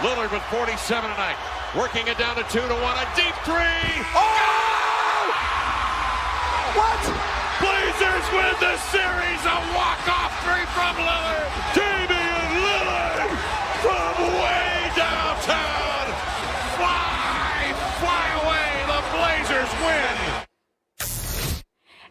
Lillard with 47 tonight. Working it down to 2-1. A deep three. Oh! What? Blazers win the series. A walk-off three from Lillard. Damian Lillard from way downtown. Fly away. The Blazers win.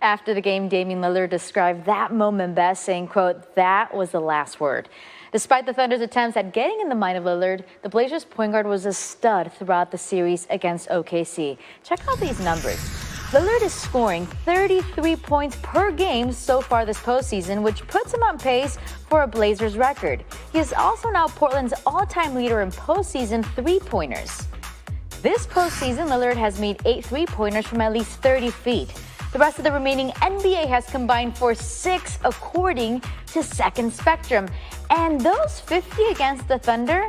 After the game, Damian Lillard described that moment best, saying, quote, "That was the last word." Despite the Thunder's attempts at getting in the mind of Lillard, the Blazers point guard was a stud throughout the series against OKC. Check out these numbers. Lillard is scoring 33 points per game so far this postseason, which puts him on pace for a Blazers record. He is also now Portland's all-time leader in postseason three-pointers. This postseason, Lillard has made 8 three-pointers from at least 30 feet. The rest of the remaining NBA has combined for 6 according to Second Spectrum. And those 50 against the Thunder,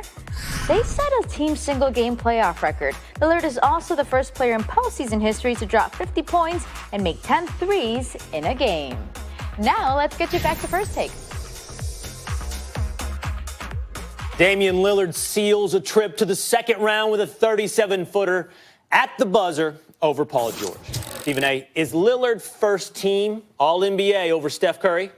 they set a team single-game playoff record. Lillard is also the first player in postseason history to drop 50 points and make 10 threes in a game. Now, let's get you back to First Take. Damian Lillard seals a trip to the second round with a 37-footer at the buzzer over Paul George. Stephen A., is Lillard first team All-NBA over Steph Curry?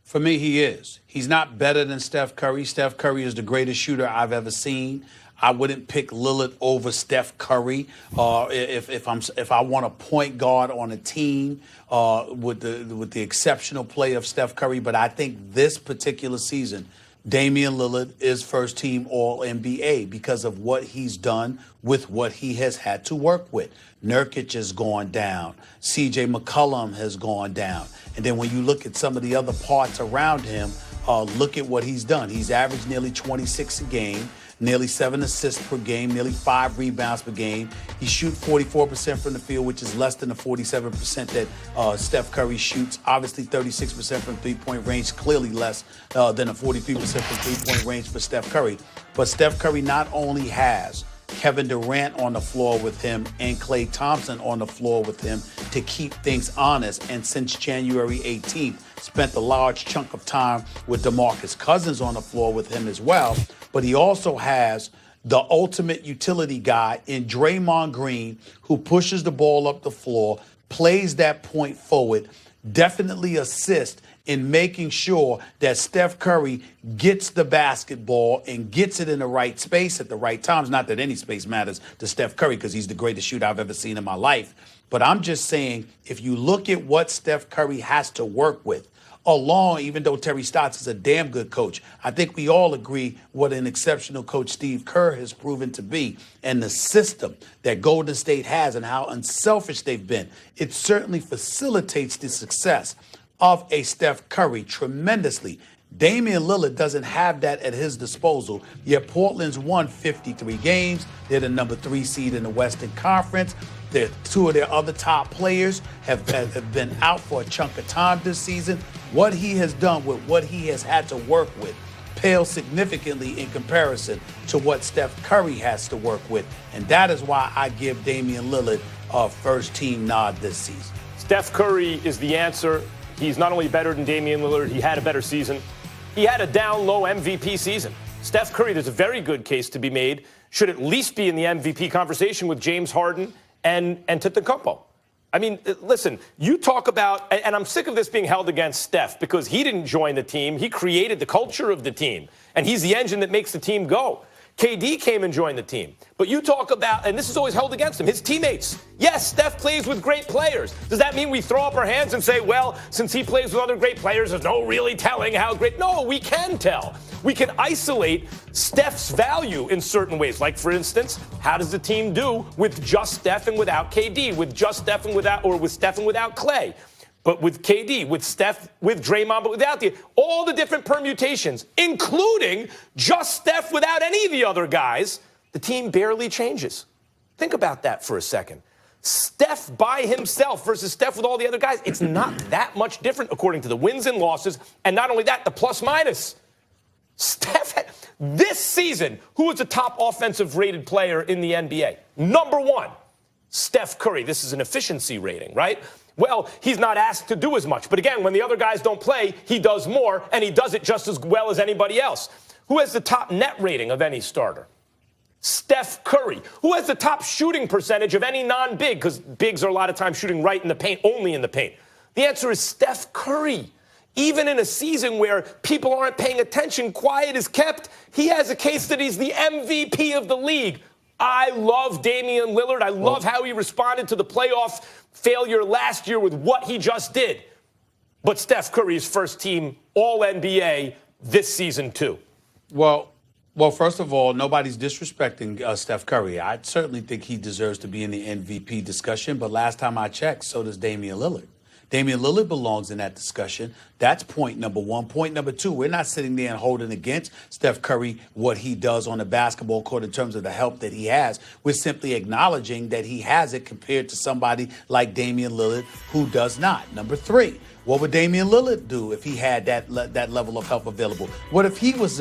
For me, he is. He's not better than Steph Curry. Steph Curry is the greatest shooter I've ever seen. I wouldn't pick Lillard over Steph Curry if I want a point guard on a team with the exceptional play of Steph Curry. But I think this particular season, Damian Lillard is first team All-NBA because of what he's done with what he has had to work with. Nurkic has gone down. C.J. McCollum has gone down. And then when you look at some of the other parts around him, look at what he's done. He's averaged nearly 26 a game, nearly 7 assists per game, nearly 5 rebounds per game. He shoots 44% from the field, which is less than the 47% that Steph Curry shoots. Obviously, 36% from three-point range, clearly less than a 43% from three-point range for Steph Curry. But Steph Curry not only has Kevin Durant on the floor with him and Klay Thompson on the floor with him to keep things honest. And since January 18th, spent a large chunk of time with DeMarcus Cousins on the floor with him as well. But he also has the ultimate utility guy in Draymond Green, who pushes the ball up the floor, plays that point forward, definitely assists in making sure that Steph Curry gets the basketball and gets it in the right space at the right times. Not that any space matters to Steph Curry because he's the greatest shooter I've ever seen in my life. But I'm just saying, if you look at what Steph Curry has to work with, even though Terry Stotts is a damn good coach, I think we all agree what an exceptional coach Steve Kerr has proven to be, and the system that Golden State has and how unselfish they've been. It certainly facilitates the success of a Steph Curry tremendously. Damian Lillard doesn't have that at his disposal, yet Portland's won 53 games. They're the number 3 seed in the Western Conference. Two of their other top players have been out for a chunk of time this season. What he has done with what he has had to work with pales significantly in comparison to what Steph Curry has to work with. And that is why I give Damian Lillard a first-team nod this season. Steph Curry is the answer. He's not only better than Damian Lillard, he had a better season. He had a down-low MVP season. Steph Curry, there's a very good case to be made, should at least be in the MVP conversation with James Harden and Antetokounmpo. I mean, listen, you talk about, and I'm sick of this being held against Steph because he didn't join the team. He created the culture of the team, and he's the engine that makes the team go. KD came and joined the team. But you talk about, and this is always held against him, his teammates. Yes, Steph plays with great players. Does that mean we throw up our hands and say, well, since he plays with other great players, there's no really telling how great? No, we can tell. We can isolate Steph's value in certain ways. Like, for instance, how does the team do with just Steph and without KD, with just Steph and without, or with Steph and without Klay? But with KD, with Steph, with Draymond, but without all the different permutations, including just Steph without any of the other guys, the team barely changes. Think about that for a second. Steph by himself versus Steph with all the other guys, it's not that much different according to the wins and losses. And not only that, the plus minus. Steph, this season, who is the top offensive rated player in the NBA? Number 1, Steph Curry. This is an efficiency rating, right? Well, he's not asked to do as much. But again, when the other guys don't play, he does more, and he does it just as well as anybody else. Who has the top net rating of any starter? Steph Curry. Who has the top shooting percentage of any non-big? Because bigs are a lot of times shooting right in the paint, only in the paint. The answer is Steph Curry. Even in a season where people aren't paying attention, quiet is kept, he has a case that he's the MVP of the league. I love Damian Lillard. I love how he responded to the playoff failure last year with what he just did. But Steph Curry's first team All-NBA this season, too. Well, first of all, nobody's disrespecting Steph Curry. I certainly think he deserves to be in the MVP discussion. But last time I checked, so does Damian Lillard. Damian Lillard belongs in that discussion. That's point number one. Point number two, we're not sitting there and holding against Steph Curry what he does on the basketball court in terms of the help that he has. We're simply acknowledging that he has it compared to somebody like Damian Lillard who does not. Number three, what would Damian Lillard do if he had that level of help available? What if he was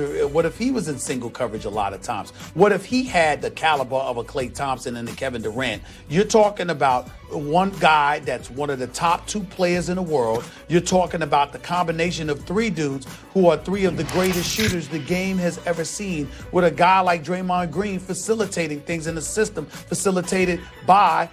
in single coverage a lot of times? What if he had the caliber of a Klay Thompson and a Kevin Durant? You're talking about one guy that's one of the top two players in the world. You're talking about the combination of three dudes who are three of the greatest shooters the game has ever seen, with a guy like Draymond Green facilitating things in the system, facilitated by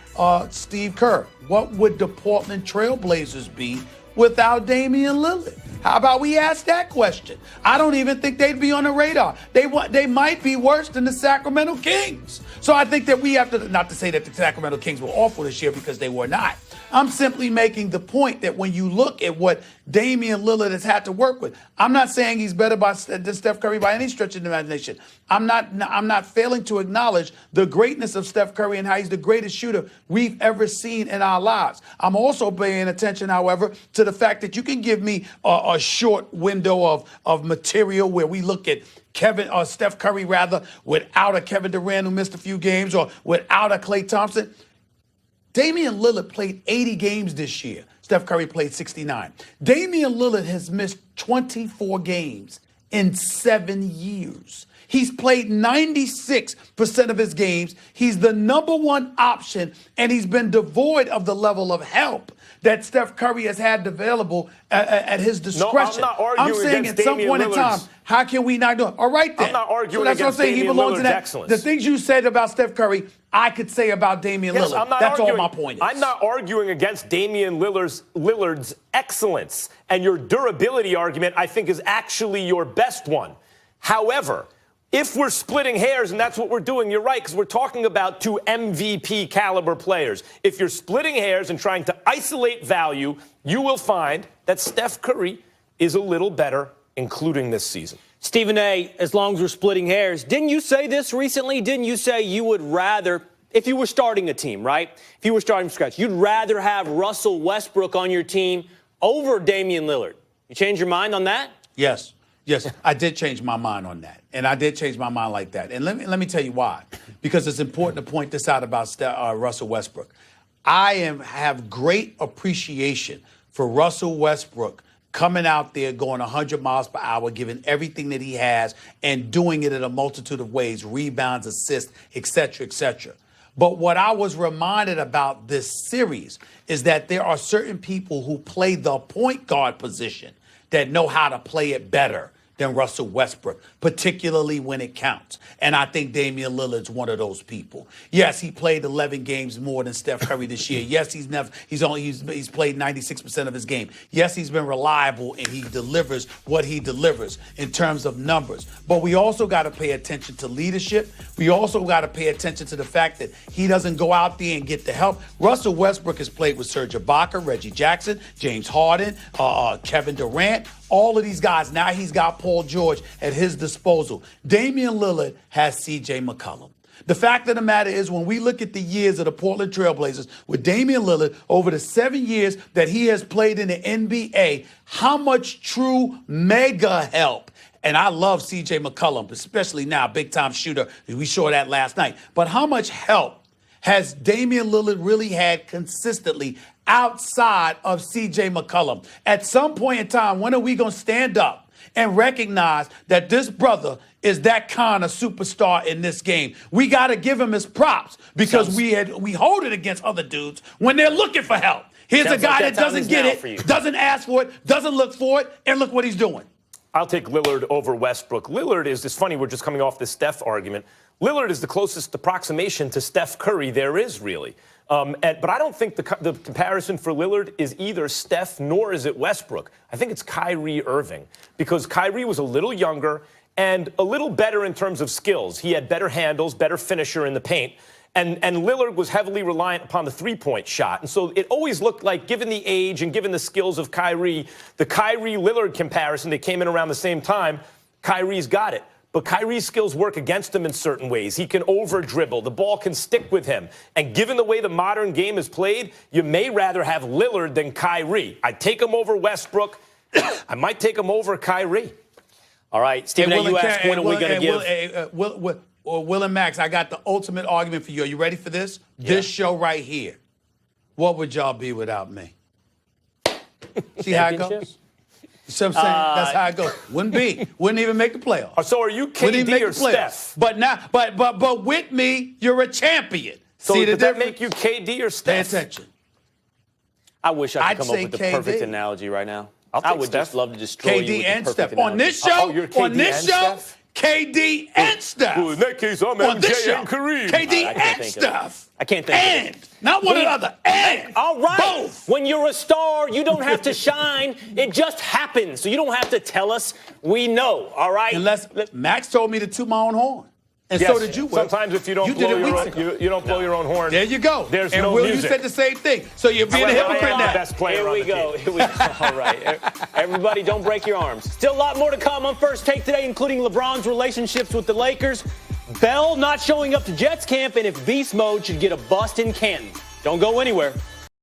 Steve Kerr. What would the Portland Trailblazers be without Damian Lillard? How about we ask that question? I don't even think they'd be on the radar. They might be worse than the Sacramento Kings. So I think that we have to, not to say that the Sacramento Kings were awful this year, because they were not. I'm simply making the point that when you look at what Damian Lillard has had to work with, I'm not saying he's better than Steph Curry by any stretch of the imagination. I'm not failing to acknowledge the greatness of Steph Curry and how he's the greatest shooter we've ever seen in our lives. I'm also paying attention, however, to the fact that you can give me a short window of material where we look at Steph Curry without a Kevin Durant who missed a few games, or without a Klay Thompson. Damian Lillard played 80 games this year. Steph Curry played 69. Damian Lillard has missed 24 games in 7 years. He's played 96% of his games. He's the number one option, and he's been devoid of the level of help that Steph Curry has had available at his discretion. No, I'm not arguing I'm saying against at some Damian point in time, how can we not do it? All right, then. I'm not arguing that's against what I'm saying. He Damian belongs in Lillard's that. excellence. The things you said about Steph Curry, I could say about Damian Lillard. I'm not that's arguing, all my point is. I'm not arguing against Damian Lillard's excellence. And your durability argument, I think, is actually your best one. However, if we're splitting hairs, and that's what we're doing, you're right, because we're talking about two MVP caliber players. If you're splitting hairs and trying to isolate value, you will find that Steph Curry is a little better, including this season. Stephen A., as long as we're splitting hairs, didn't you say this recently? Didn't you say you would rather, if you were starting a team, right? If you were starting from scratch, you'd rather have Russell Westbrook on your team over Damian Lillard. You changed your mind on that? Yes. Yes, I did change my mind on that. And I did change my mind like that. And let me tell you why. Because it's important to point this out about Russell Westbrook. I have great appreciation for Russell Westbrook coming out there, going 100 miles per hour, giving everything that he has, and doing it in a multitude of ways, rebounds, assists, et cetera, et cetera. But what I was reminded about this series is that there are certain people who play the point guard position that know how to play it better than Russell Westbrook, particularly when it counts. And I think Damian Lillard's one of those people. Yes, he played 11 games more than Steph Curry this year. Yes, he's played 96% of his game. Yes, he's been reliable, and he delivers what he delivers in terms of numbers. But we also got to pay attention to leadership. We also got to pay attention to the fact that he doesn't go out there and get the help. Russell Westbrook has played with Serge Ibaka, Reggie Jackson, James Harden, Kevin Durant, all of these guys. Now he's got Paul George at his disposal. Damian Lillard has C.J. McCollum. The fact of the matter is, when we look at the years of the Portland Trailblazers with Damian Lillard over the 7 years that he has played in the NBA, how much true mega help. And I love C.J. McCollum, especially now, big-time shooter. We saw that last night. But how much help has Damian Lillard really had consistently outside of C.J. McCollum? At some point in time, when are we going to stand up and recognize that this brother is that kind of superstar in this game? We got to give him his props, because we hold it against other dudes when they're looking for help. Here's a guy that doesn't get it, doesn't ask for it, doesn't look for it, and look what he's doing. I'll take Lillard over Westbrook. Lillard is, it's funny, we're just coming off this Steph argument. Lillard is the closest approximation to Steph Curry there is, really. But I don't think the comparison for Lillard is either Steph nor is it Westbrook. I think it's Kyrie Irving, because Kyrie was a little younger and a little better in terms of skills. He had better handles, better finisher in the paint. And Lillard was heavily reliant upon the three-point shot. And so it always looked like, given the age and given the skills of Kyrie, the Kyrie-Lillard comparison that came in around the same time, Kyrie's got it. But Kyrie's skills work against him in certain ways. He can over-dribble. The ball can stick with him. And given the way the modern game is played, you may rather have Lillard than Kyrie. I'd take him over Westbrook. I might take him over Kyrie. All right, Stephen A., you asked when are we going to give... Will and Max, I got the ultimate argument for you. Are you ready for this? Yeah. This show right here. What would y'all be without me? See how it goes? You see what I'm saying? That's how it goes. Wouldn't be. Wouldn't even make the playoffs. So are you KD or Steph? But with me, you're a champion. So see does that make you KD or Steph? Pay attention. I wish I could come up with the perfect analogy right now. I would just love to destroy you with the perfect Steph. analogy. On this show, KD and Steph. Well, in that case, I'm MJ and Kareem. KD and Steph. I can't think of it. Not one another. And all right. Both. When you're a star, you don't have to shine. It just happens. So you don't have to tell us. We know. All right. Unless Max told me to toot my own horn. And so did you, Will. Sometimes if you don't blow your own horn. There you go. There's and no Will, music. you said the same thing. So you're being a hypocrite now. Best player Here we go. All right. Everybody, don't break your arms. Still a lot more to come on First Take today, including LeBron's relationships with the Lakers, Bell not showing up to Jets camp, and if Beast Mode should get a bust in Canton. Don't go anywhere.